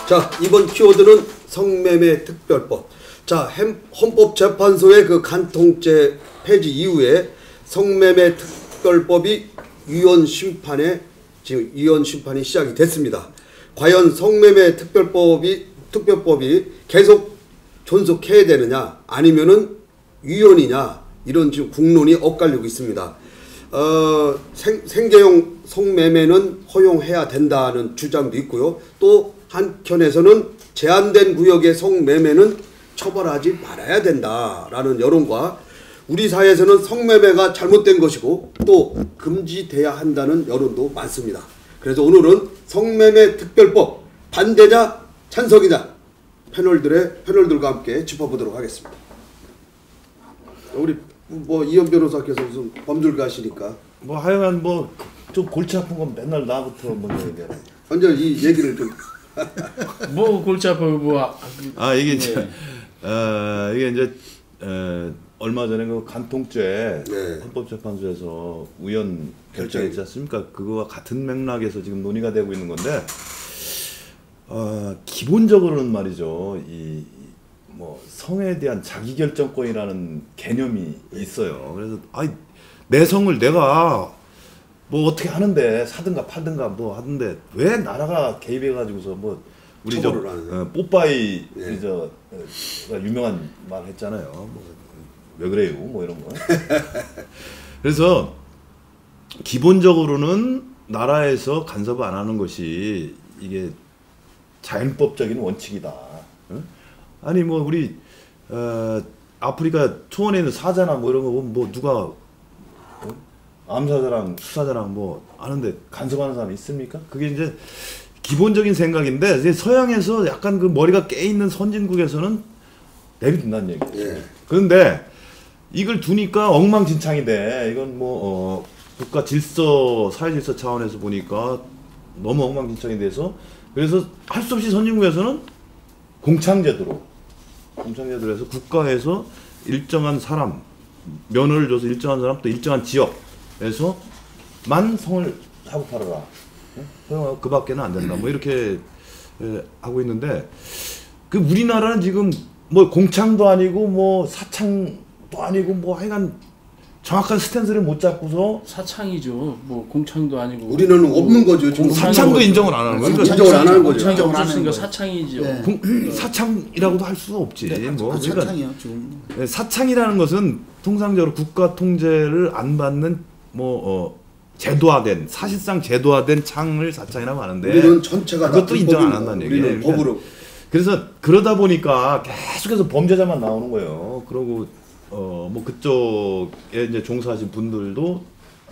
자, 이번 키워드는 성매매 특별법. 자, 헌법재판소의 그 간통죄 폐지 이후에 성매매 특별법이 위헌 심판에 지금 위헌 심판이 시작이 됐습니다. 과연 성매매 특별법이 계속 존속해야 되느냐 아니면은 위헌이냐 이런 지금 국론이 엇갈리고 있습니다. 생계형 성매매는 허용해야 된다는 주장도 있고요. 또 한편에서는 제한된 구역의 성매매는 처벌하지 말아야 된다라는 여론과 우리 사회에서는 성매매가 잘못된 것이고 또 금지돼야 한다는 여론도 많습니다. 그래서 오늘은 성매매 특별법 반대냐 찬성이냐 패널들과 함께 짚어보도록 하겠습니다. 우리 뭐 이현 변호사께서 무슨 법률가시니까 뭐 하여간 뭐 좀 골치 아픈 건 맨날 나부터 먼저 얘기해. 먼저 이 얘기를 좀 뭐 골치 아파요 뭐. 이게 이제 이게 이제 얼마 전에 그 간통죄 헌법재판소에서 위헌 결정했지 않습니까? 그거와 같은 맥락에서 지금 논의가 되고 있는 건데 기본적으로는 말이죠. 이 뭐 성에 대한 자기결정권이라는 개념이 있어요. 그래서 내 성을 내가 뭐 어떻게 하는데 사든가 팔든가 뭐 하던데 왜 나라가 개입해가지고서 뭐 우리 저 뽀빠이 우리 저 유명한 말 했잖아요. 뭐 왜 그래요? 뭐 이런 거. 그래서 기본적으로는 나라에서 간섭 안 하는 것이 이게 자연법적인 원칙이다. 응? 아니 뭐 우리 아프리카 초원에 있는 사자나 뭐 이런 거 보면 뭐 누가 암사자랑 수사자랑 뭐 아는데 간섭하는 사람이 있습니까? 그게 이제 기본적인 생각인데 이제 서양에서 약간 그 머리가 깨 있는 선진국에서는 내비둔다는 얘기죠. 예. 그런데 이걸 두니까 엉망진창이 돼. 이건 뭐 국가 질서, 사회 질서 차원에서 보니까 너무 엉망진창이 돼서 그래서 할 수 없이 선진국에서는 공창제도로 해서 국가에서 일정한 사람 면허를 줘서 일정한 사람 또 일정한 지역에서만 성을 사고 팔아라. 그 밖에는 안 된다. 뭐 이렇게 하고 있는데 그 우리나라는 지금 뭐 공창도 아니고 뭐 사창도 아니고 뭐 하여간 정확한 스탠스를 못 잡고서 사창이죠. 뭐 공창도 아니고 우리는 없는 거죠. 지금 사창도 인정을 안 하는 거죠. 인정을 안 하는 거죠. 공창이 없으니까 사창이죠. 네. 사창이라고도 할 수가 없지. 네, 뭐 그러니까 사창이요 지금. 사창이라는 것은 통상적으로 국가 통제를 안 받는 뭐 제도화된 사실상 제도화된 창을 사창이라고 하는데 우리는 전체가 그것도 인정 안 한다는 얘기예요. 법으로. 그래서 그러다 보니까 계속해서 범죄자만 나오는 거예요. 그러고 뭐 그쪽에 이제 종사하신 분들도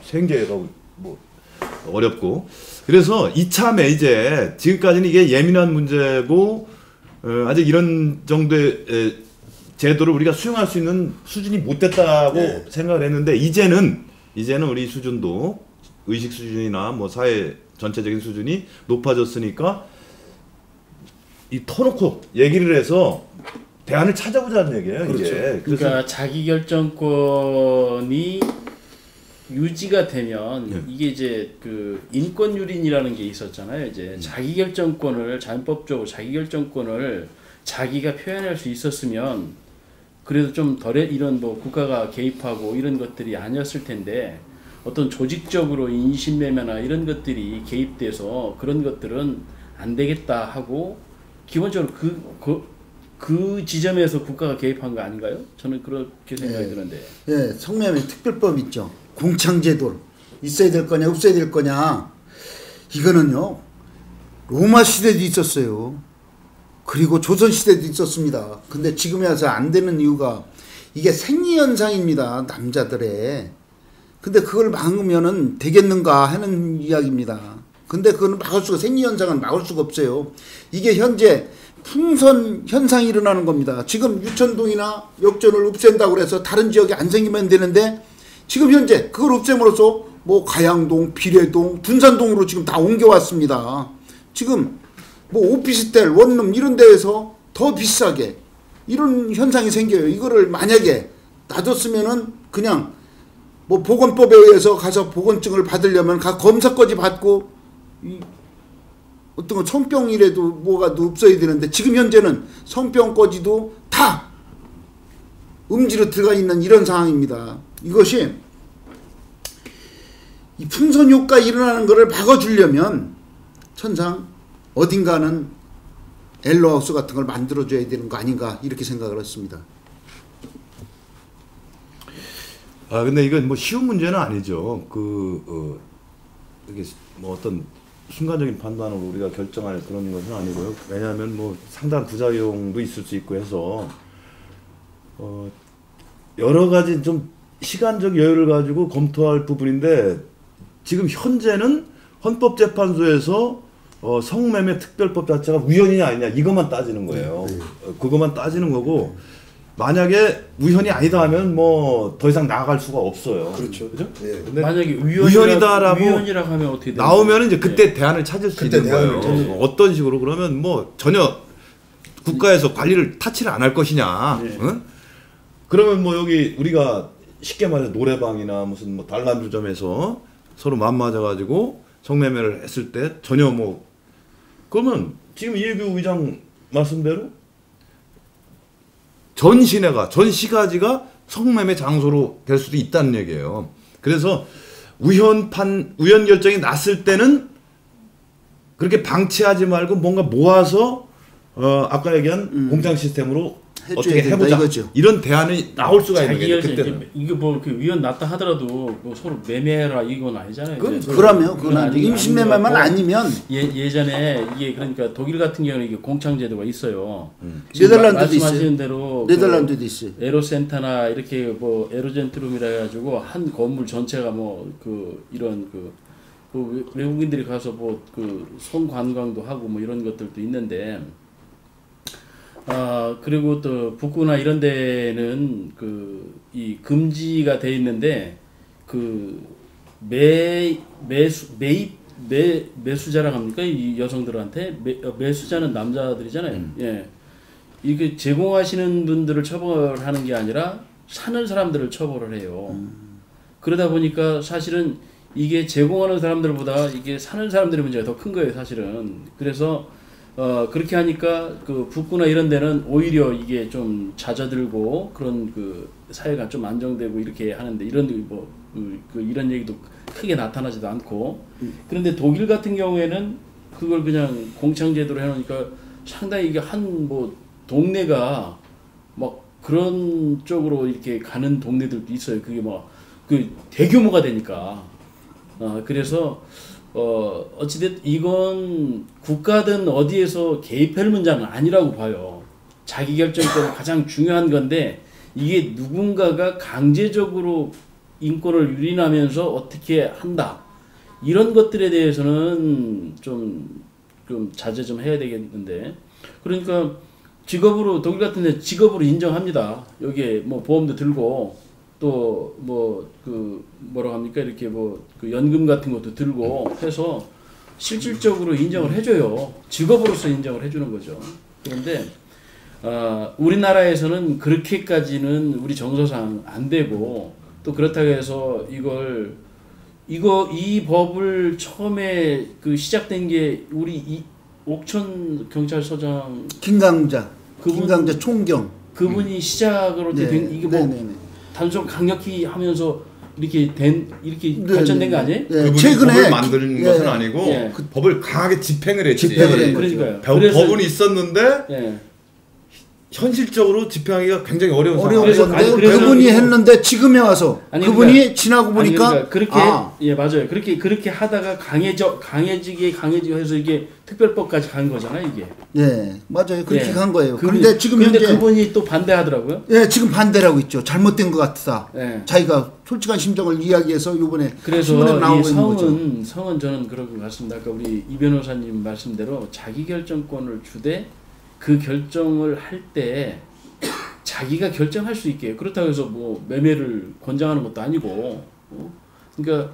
생계가 뭐 어렵고 그래서 이참에 이제 지금까지는 이게 예민한 문제고 아직 이런 정도의 제도를 우리가 수용할 수 있는 수준이 못 됐다고 생각을 했는데 이제는 우리 수준도 의식 수준이나 뭐 사회 전체적인 수준이 높아졌으니까 이 터놓고 얘기를 해서 대안을 찾아보자는 얘기예요. 그렇죠. 이게. 그러니까 자기결정권이 유지가 되면 이게 이제 그 인권유린이라는 게 있었잖아요. 이제 자기결정권을 자연법적으로 자기결정권을 자기가 표현할 수 있었으면 그래도 좀 덜 이런 뭐 국가가 개입하고 이런 것들이 아니었을 텐데 어떤 조직적으로 인신매매나 이런 것들이 개입돼서 그런 것들은 안 되겠다 하고 기본적으로 그 지점에서 국가가 개입한 거 아닌가요? 저는 그렇게 생각이 드는데. 예, 성매매 특별법 있죠. 공창제도 있어야 될 거냐 없어야 될 거냐. 이거는요. 로마 시대도 있었어요. 그리고 조선 시대도 있었습니다. 근데 지금에 와서 안 되는 이유가 이게 생리현상입니다. 남자들의. 근데 그걸 막으면은 되겠는가 하는 이야기입니다. 근데 그거는 막을 수가 생리현상은 막을 수가 없어요. 이게 현재 풍선 현상이 일어나는 겁니다. 지금 유천동이나 역전을 없앤다고 그래서 다른 지역에 안 생기면 되는데 지금 현재 그걸 없앰으로써 뭐 가양동, 비례동, 분산동으로 지금 다 옮겨왔습니다. 지금 뭐 오피스텔, 원룸 이런 데에서 더 비싸게 이런 현상이 생겨요. 이거를 만약에 놔뒀으면은 그냥 뭐 보건법에 의해서 가서 보건증을 받으려면 검사까지 받고 어떤 건 성병이라도 뭐가 없어야 되는데 지금 현재는 성병까지도 다 음지로 들어가 있는 이런 상황입니다. 이것이 이 풍선 효과 일어나는 것을 막아주려면 천상 어딘가는 엘로하우스 같은 걸 만들어줘야 되는 거 아닌가 이렇게 생각을 했습니다. 아 근데 이건 뭐 쉬운 문제는 아니죠. 이게 뭐 어떤 순간적인 판단으로 우리가 결정할 그런 것은 아니고요. 왜냐하면 뭐 상당한 부작용도 있을 수 있고 해서 여러 가지 좀 시간적 여유를 가지고 검토할 부분인데 지금 현재는 헌법재판소에서 성매매 특별법 자체가 우연이냐 아니냐 이것만 따지는 거예요. 그것만 따지는 거고 만약에 우연이 아니다 하면 뭐 더 이상 나아갈 수가 없어요. 그렇죠. 그죠? 예. 근데 만약에 우연이다라고 우연이라고 하면 어떻게 되나요? 나오면 이제 그때 대안을 찾을 수 그때 있는 거예요. 대안을 찾을 어떤 식으로 그러면 뭐 전혀 국가에서 관리를 타치를 안 할 것이냐. 네. 응? 그러면 뭐 여기 우리가 쉽게 말해서 노래방이나 무슨 뭐 단란주점에서 서로 맞맞아가지고 성매매를 했을 때 전혀 뭐 그러면 지금 이해규 의장 말씀대로 전 시내가 전 시가지가 성매매 장소로 될 수도 있다는 얘기예요. 그래서 우연 결정이 났을 때는 그렇게 방치하지 말고 뭔가 모아서 아까 얘기한 공장 시스템으로 어떻게 해보자 이거죠. 이런 대안이 나올 수가 있는 거예요. 그때는. 이게 뭐 그 위헌 났다 하더라도 뭐 서로 매매해라 이건 아니잖아요. 그러면 그건 임신매매만 아니면 예전에 이게 그러니까 독일 같은 경우는 이게 공창 제도가 있어요. 네덜란드도 말씀하시는 있어요. 대로 네덜란드도 있어요. 에로센터나 이렇게 뭐 에로젠트룸이라 해가지고 한 건물 전체가 뭐 이런 외국인들이 가서 뭐 성관광도 하고 뭐 이런 것들도 있는데. 그리고 또 북구나 이런 데는 이 금지가 돼 있는데 매수자라고 합니까? 이 여성들한테 매수자는 남자들이잖아요. 예. 이게 제공하시는 분들을 처벌하는 게 아니라 사는 사람들을 처벌을 해요. 그러다 보니까 사실은 이게 제공하는 사람들보다 이게 사는 사람들의 문제가 더 큰 거예요, 사실은. 그래서 그렇게 하니까 북구나 이런 데는 오히려 이게 좀 잦아들고 그런 사회가 좀 안정되고 이렇게 하는데 이런 이런 얘기도 크게 나타나지도 않고 그런데 독일 같은 경우에는 그걸 그냥 공창제도로 해놓으니까 상당히 이게 동네가 막 그런 쪽으로 이렇게 가는 동네들도 있어요. 그게 대규모가 되니까 그래서 어찌됐든 이건 국가든 어디에서 개입할 문제는 아니라고 봐요. 자기결정권은 가장 중요한 건데 이게 누군가가 강제적으로 인권을 유린하면서 어떻게 한다. 이런 것들에 대해서는 좀 자제 좀 해야 되겠는데 그러니까 직업으로 독일 같은 데 직업으로 인정합니다. 여기에 뭐 보험도 들고 또 뭐라고 합니까 이렇게 연금 같은 것도 들고 해서 실질적으로 인정을 해줘요. 직업으로서 인정을 해주는 거죠. 그런데 우리나라에서는 그렇게까지는 우리 정서상 안 되고 또 그렇다고 해서 이 법을 처음에 시작된 게 우리 옥천 경찰서장 김강자 총경 그분이 시작으로 된 이게 단순 강력히 하면서 이렇게 발전된 거 아니에요? 그분이 최근에 법을 만드는 것은 아니고 그 법을 강하게 집행을 했지. 그러니까요. 법은 있었는데 예. 현실적으로 집행하기가 굉장히 어려운 건데 그래서 그분이 했는데 지금에 와서 그분이 지나고 보니까 그렇게 맞아요. 그렇게 하다가 강해지게 해서 이게 특별법까지 간 거잖아요, 이게. 예, 맞아요. 그렇게 간 거예요. 그런데 지금 현재 현재 그분이 또 반대하더라고요. 예, 지금 반대를 하고 있죠. 잘못된 것 같다. 예. 자기가 솔직한 심정을 이야기해서 이번에 그래서 신문에 나오고 이 있는 거죠. 성은 저는 그런 것 같습니다. 아까 우리 이 변호사님 말씀대로 자기결정권을 주되 그 결정을 할 때 자기가 결정할 수 있게 그렇다고 해서 뭐 매매를 권장하는 것도 아니고 그러니까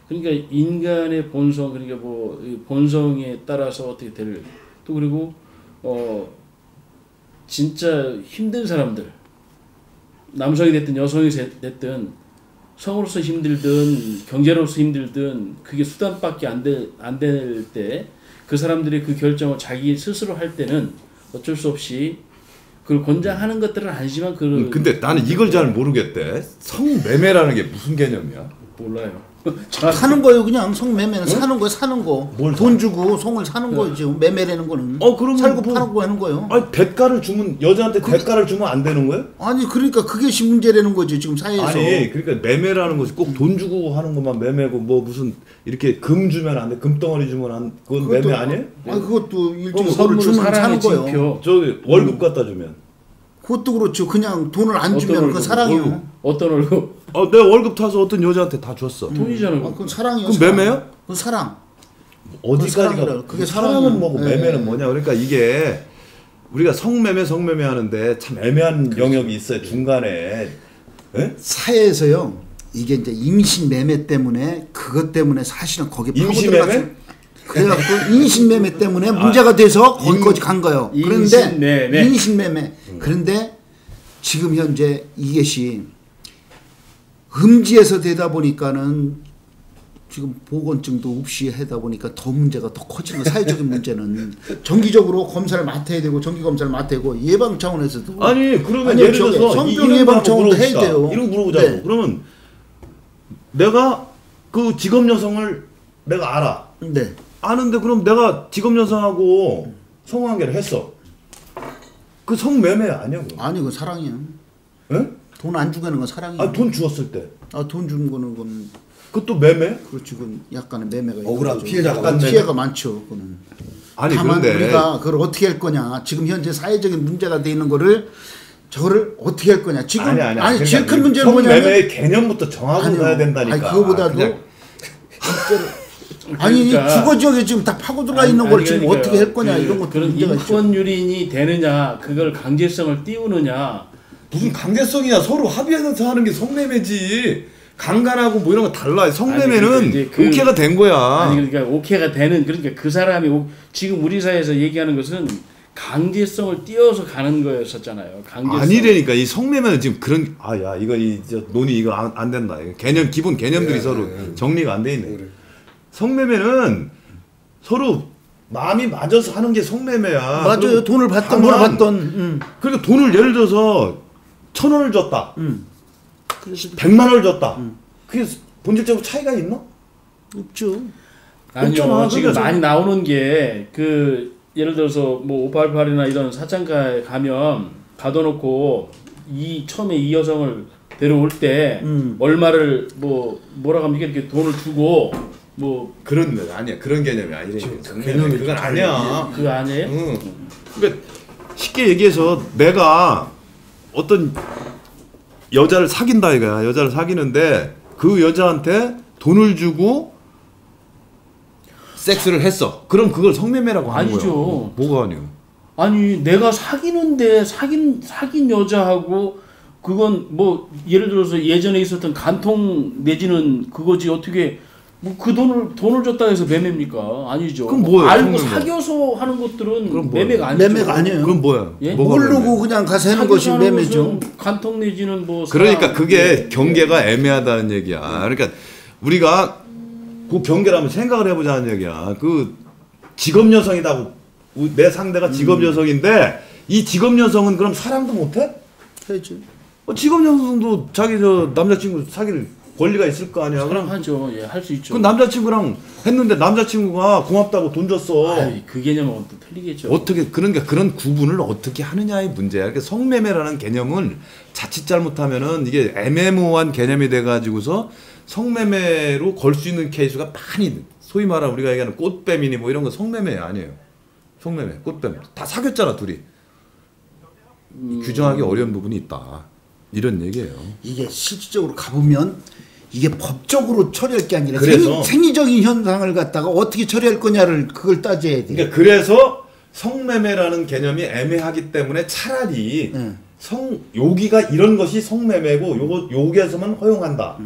그러니까 인간의 본성 그러니까 본성에 따라서 어떻게 될 또 그리고 진짜 힘든 사람들 남성이 됐든 여성이 됐든 성으로서 힘들든 경제로서 힘들든 그게 수단밖에 안 될 때 그 사람들이 그 결정을 자기 스스로 할 때는 어쩔 수 없이 그걸 권장하는 것들은 아니지만 근데 나는 이걸 잘 모르겠대. 성매매라는 게 무슨 개념이야? 몰라요. 사는 거예요. 그냥 성매매는 사는 거예요. 사는 거. 뭘 돈 주고 성을 사는 거죠. 매매라는 거는. 그러면 살고 뭐- 파는 거 하는 거예요. 아니 대가를 주면 여자한테 대가를 주면 안 되는 거예요? 아니 그러니까 그게 문제라는 거죠. 지금 사회에서. 아니 그러니까 매매라는 것이 꼭 돈 주고 하는 것만 매매고 뭐 무슨 이렇게 금 주면 안 돼, 금덩어리 주면 안 그건 매매 아니에요? 아니 그것도 일종의 선물을 주면 사는 사랑의 거예요. 징표. 저기 월급 갖다 주면 그것도 그렇죠. 그냥 돈을 안 주면 그건 사랑이에요. 어떤 월급? 내가 월급 타서 어떤 여자한테 다 줬어. 돈이잖아. 그건 사랑이에요. 그럼 사랑. 매매야? 그건 사랑. 어디까지가 사랑이라. 그게 사랑은 사랑이에요. 뭐고 네. 매매는 뭐냐? 그러니까 이게 우리가 성매매 하는데 참 애매한 영역이 있어요 중간에. 예? 사회에서요. 이게 이제 임신매매 때문에 그것 때문에 사실은 거기 임신매매? 그래갖고 인신매매 때문에 문제가 돼서 거기까지 간 거예요. 그런데 인신매매. 그런데 지금 현재 이것이 음지에서 되다 보니까는 지금 보건증도 없이 하다 보니까 더 문제가 더 커지는 거예요. 사회적인 문제는 정기적으로 검사를 맡아야 되고 정기 검사를 맡아야 되고 예방 차원에서도 아니 그러면 아니요, 예를 저기 들어서 성병 예방 차원도 해야 물어봅시다. 돼요. 이런 거 물어보자고. 네. 그러면 내가 그 직업 여성을 내가 알아. 네. 아는데 그럼 내가 직업 여성하고 성관계를 했어. 그 성매매 아니야 그럼? 아니 그건 사랑이에요. 예? 돈 안 주고 하는 건 사랑이에요. 돈 주었을 때. 돈 주는 거는 건 그것도 매매? 그렇지 그건 약간의 매매가 억울하죠. 있는 피해자가 거죠. 많네. 피해가 많죠. 그거는. 아니 다만 그런데 우리가 그걸 어떻게 할 거냐. 지금 현재 사회적인 문제가 돼 있는 거를 저거를 어떻게 할 거냐. 지금 아니 제일 큰 그러니까 문제는 뭐냐면 성매매의 개념부터 정하고 아니요. 가야 된다니까. 아니 그거보다도 그냥 아니 이 그러니까- 주거 지역에 지금 다 파고 들어가 있는 걸 지금 그러니까요. 어떻게 할 거냐 이런 것도 그런 문제가 있죠. 인권 유린이 되느냐 그걸 강제성을 띄우느냐 무슨 강제성이야. 서로 합의해서 하는 게 성매매지. 강간하고 뭐 이런 거 달라. 아니, 성매매는 그러니까 이제 그- 오케이가 된 거야. 아니 그러니까 오케이가 되는 그러니까 그 사람이 지금 우리 사회에서 얘기하는 것은 강제성을 띄워서 가는 거였었잖아요. 강제성. 아니라니까 이 성매매는 지금 그런 야 이거 저 논의 이거 안 된다. 이거 기본 개념들이 서로 정리가 안 돼 있네. 그래. 성매매는 서로 마음이 맞아서 하는 게 성매매야. 맞아요. 그리고 돈을 받던 다만 뭘 받던. 그러니까 돈을 예를 들어서 1,000원을 줬다. 100만 원을 줬다. 그게 본질적으로 차이가 있나? 없죠. 아니요. 없잖아. 지금 그러니까 많이 나오는 게 그 예를 들어서 뭐 588이나 이런 사창가에 가면 가둬놓고 처음에 이 여성을 데려올 때 얼마를 뭐라고 합니까 이렇게 돈을 주고 뭐 그런 거 아니야. 그런 개념이 아니라니까. 개념이 그건 아니야. 그거 아니에요? 응. 그러니까 쉽게 얘기해서 내가 어떤 여자를 사귄다 이거야. 여자를 사귀는데 그 여자한테 돈을 주고 섹스를 했어. 그럼 그걸 성매매라고 하는 아니죠. 거야. 뭐가 아니에요? 아니 내가 사귀는데 사귄 여자하고 그건 뭐 예를 들어서 예전에 있었던 간통 내지는 그거지 어떻게 뭐 그 돈을 줬다 해서 매매입니까? 아니죠. 그럼 뭐예요, 알고 성매매? 사겨서 하는 것들은 그럼 뭐예요? 매매가 아니죠. 매매가 아니에요. 그럼 뭐야? 예? 뭐가 모르고 매매? 그냥 가서 하는 사겨서 것이 하는 매매죠. 것은 간통 내지는 뭐 그러니까 사람, 그게 경계가 애매하다는 얘기야. 그러니까 우리가 그 경계를 한번 생각을 해보자는 얘기야. 그 직업 여성이다고 내 상대가 직업 여성인데 이 직업 여성은 그럼 사랑도 못해? 해야지. 직업 여성도 자기 저 남자친구 사귈 권리가 있을 거 아니야. 그럼 사랑하죠. 예, 할 수 있죠. 그 남자친구랑 했는데 남자친구가 고맙다고 돈 줬어. 아이, 그 개념은 또 틀리겠죠. 어떻게 그러니까 그런 구분을 어떻게 하느냐의 문제야. 그러니까 성매매라는 개념은 자칫 잘못하면은 이게 애매모호한 개념이 돼 가지고서 성매매로 걸 수 있는 케이스가 많이 소위 말하는 우리가 얘기하는 꽃뱀이니 뭐 이런 거 성매매 아니에요. 성매매, 꽃뱀 다 사귀었잖아 둘이. 규정하기 어려운 부분이 있다. 이런 얘기예요. 이게 실질적으로 가보면 이게 법적으로 처리할 게 아니라 그래서- 생리적인 현상을 갖다가 어떻게 처리할 거냐를 그걸 따져야 돼. 그러니까 그래서 성매매라는 개념이 애매하기 때문에 차라리 여기가 이런 것이 성매매고 여기에서만 허용한다.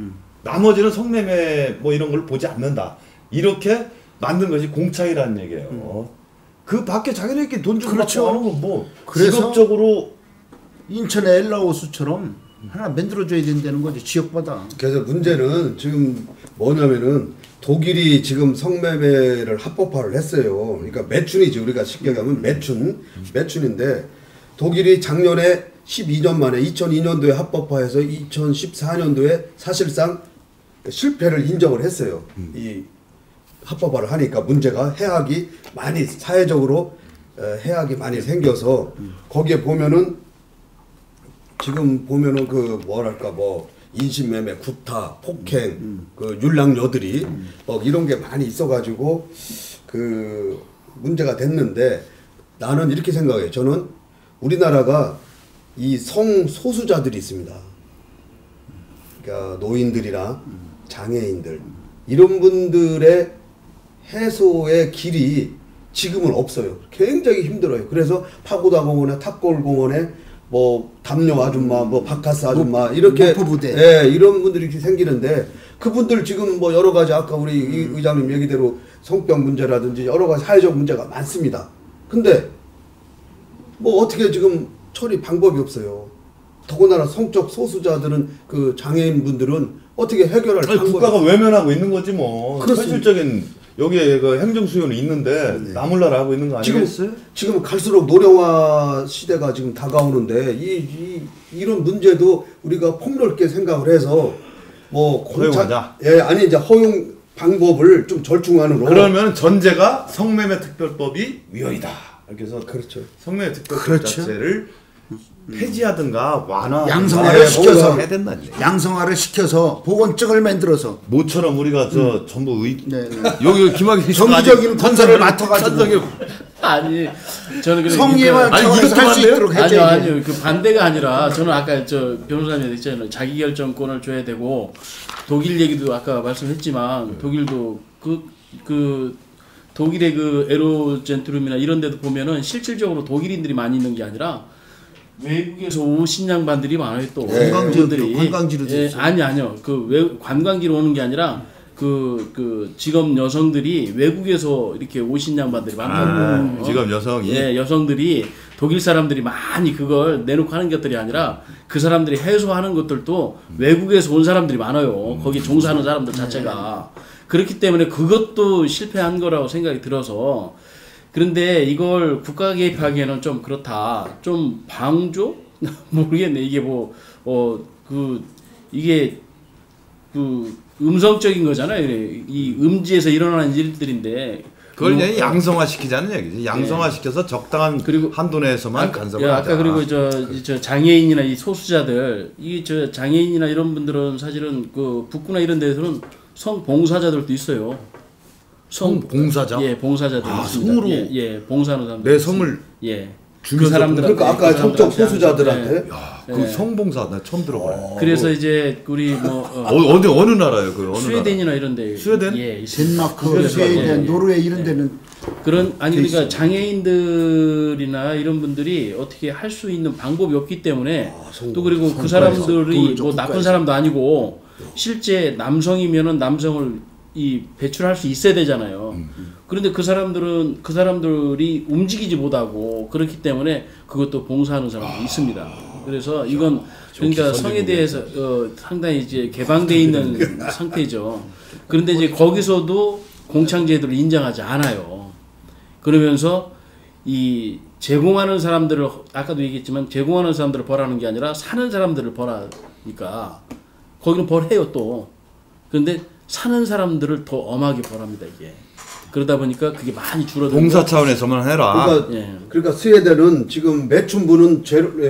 나머지는 성매매 뭐 이런 걸 보지 않는다. 이렇게 만든 것이 공차이라는 얘기예요. 그 밖에 자기네끼리 돈 주고 그렇죠. 하는 건 뭐 그래서- 직업적으로 인천의 엘라호수처럼 하나 만들어줘야 된다는 거죠. 지역마다. 그래서 문제는 지금 뭐냐면은 독일이 지금 성매매를 합법화를 했어요. 그러니까 매춘이지 우리가 쉽게 가면 매춘인데 독일이 작년에 12년 만에 2002년도에 합법화해서 2014년도에 사실상 실패를 인정을 했어요. 이 합법화를 하니까 문제가 해악이 많이 사회적으로 해악이 많이 생겨서 거기에 보면은 지금 보면은 그 뭐랄까 뭐 인신매매, 구타, 폭행, 그 율랑녀들이 이런 게 많이 있어가지고 그 문제가 됐는데 나는 이렇게 생각해요. 저는 우리나라가 이 성소수자들이 있습니다. 그러니까 노인들이나 장애인들 이런 분들의 해소의 길이 지금은 없어요. 굉장히 힘들어요. 그래서 파고다공원에 탑골공원에 뭐 담요 아줌마, 뭐 바카스 아줌마 이렇게 예, 이런 분들이 이렇게 생기는데 그분들 지금 뭐 여러 가지 아까 우리 이 의장님 얘기대로 성병 문제라든지 여러 가지 사회적 문제가 많습니다. 근데 뭐 어떻게 지금 처리 방법이 없어요. 더군다나 성적 소수자들은 그 장애인 분들은 어떻게 해결할 방법이 국가가 외면하고 있는 거지 뭐. 그렇습니다. 현실적인 여기에 그 행정 수요는 있는데 나몰라라 하고 있는 거 아니겠어요? 지금 갈수록 노령화 시대가 지금 다가오는데 이런 문제도 우리가 폭넓게 생각을 해서 뭐 허용하자. 예, 아니 이제 허용 방법을 좀 절충안으로. 그러면 전제가 성매매 특별법이 위헌이다. 이렇게 해서 그렇죠. 성매매 특별법 그렇죠. 자체를 폐지하든가 완화 양성화를 시켜서 해야 된다. 양성화를 시켜서 보건증을 만들어서 모처럼 우리가 저 전부 네, 네. 여기 김학의 정기적인 건설을 맡아가지고 아니 저는 그래 성예와 아니, 차원에서 할 수 이것도 있도록 아니요 해줘야 돼. 아니요 그 반대가 아니라 저는 아까 저 변호사님 했잖아요. 자기결정권을 줘야 되고 독일 얘기도 아까 말씀했지만 독일도 그 독일의 그 에로젠트룸이나 이런 데도 보면은 실질적으로 독일인들이 많이 있는 게 아니라 외국에서 오신 양반들이 많아요 또. 관광지로 관광지로 예, 아니요. 그 관광지로 오는 게 아니라 그 직업 여성들이 외국에서 이렇게 오신 양반들이 많다고. 직업 여성이 예, 여성들이 독일 사람들이 많이 그걸 내놓고 하는 것들이 아니라 그 사람들이 해소하는 것들도 외국에서 온 사람들이 많아요. 거기 종사하는 사람들 자체가. 그렇기 때문에 그것도 실패한 거라고 생각이 들어서 그런데 이걸 국가 개입하기에는 좀 그렇다. 좀 방조? 모르겠네. 이게 이게 음성적인 거잖아요. 이 음지에서 일어나는 일들인데. 그걸 그냥 양성화 시키자는 얘기지. 양성화 시켜서 적당한 그리고 한도 내에서만 간섭을 하자. 아까 그리고 저 장애인이나 이 소수자들, 저 장애인이나 이런 분들은 사실은 그 북구나 이런 데서는 성봉사자들도 있어요. 성봉사자? 예, 봉사자들 있습니다. 성으로? 예, 봉사하는 사람들. 내 성을 예. 주면서 사람들한테, 그러니까 아까 그 성적 사람들한테 소수자들한테 그 성봉사 나 처음 들어봐요. 그래서 이제 우리 어느 나라예요? 그 어느 스웨덴이나 이런 데 스웨덴? 예, 있어요. 덴마크, 스웨덴, 노르웨이 이런 데는 그러니까 장애인들이나 이런 분들이 어떻게 할 수 있는 방법이 없기 때문에 또 그리고 그 사람들이 뭐 나쁜 사람도 아니고 실제 남성이면은 남성을 배출할 수 있어야 되잖아요. 그런데 그 사람들이 움직이지 못하고 그렇기 때문에 그것도 봉사하는 사람도 있습니다. 그래서 이건 그러니까 성에 대해서 상당히 이제 개방되어 있는 상태죠. 그런데 이제 거기서도 공창제도를 인정하지 않아요. 그러면서 이 제공하는 사람들을 아까도 얘기했지만 제공하는 사람들을 벌하는 게 아니라 사는 사람들을 벌하니까 거기는 벌해요 또. 그런데 사는 사람들을 더 엄하게 벌합니다 이게. 그러다 보니까 그게 많이 줄어들고. 봉사 차원에서만 해라. 그러니까 스웨덴은 지금 매춘부는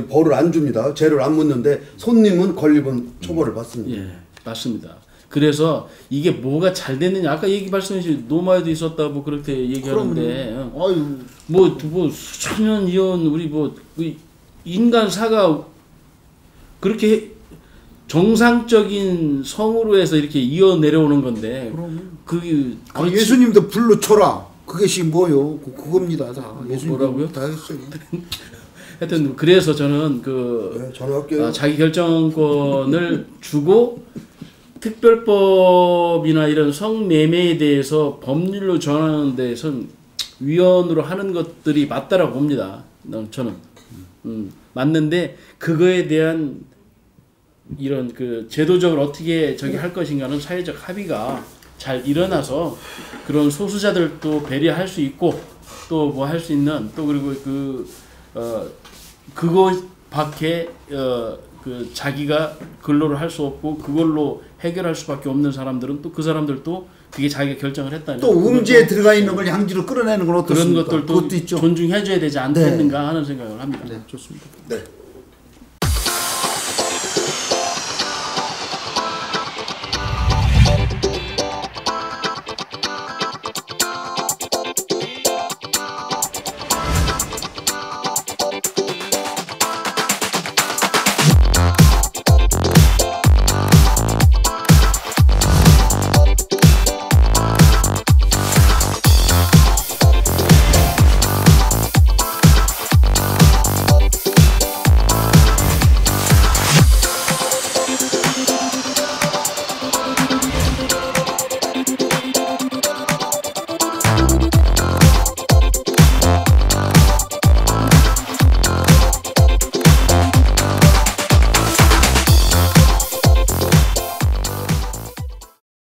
벌을 안 줍니다. 죄를 안 묻는데 손님은 걸리면 처벌을 받습니다. 예, 맞습니다. 그래서 이게 뭐가 잘 됐느냐 아까 말씀하신 노마에도 있었다고 그렇게 얘기하는데 뭐 수천 년 이은 우리 인간 사가 그렇게 정상적인 성으로 해서 이렇게 이어 내려오는 건데 예수님도 불로 쳐라. 그것이 뭐요? 그겁니다. 다 뭐라고요? 다 했어요. 하여튼 그래서 저는 자기 결정권을 주고 특별법이나 이런 성매매에 대해서 법률로 정하는 데선 위헌으로 하는 것들이 맞다라고 봅니다. 저는 맞는데 그거에 대한 이런 그 제도적으로 어떻게 저기 할 것인가는 사회적 합의가 잘 일어나서 그런 소수자들도 배려할 수 있고 또 뭐 할 수 있는 또 그리고 그거 밖에 그 자기가 근로를 할 수 없고 그걸로 해결할 수밖에 없는 사람들은 또 그 사람들도 그게 자기가 결정을 했다면 또 음지에 들어가 있는 걸 양지로 끌어내는 건 그런 어떻습니까? 것들도 그것도 있죠. 존중해줘야 되지 않겠는가 하는 생각을 합니다. 네, 좋습니다. 네.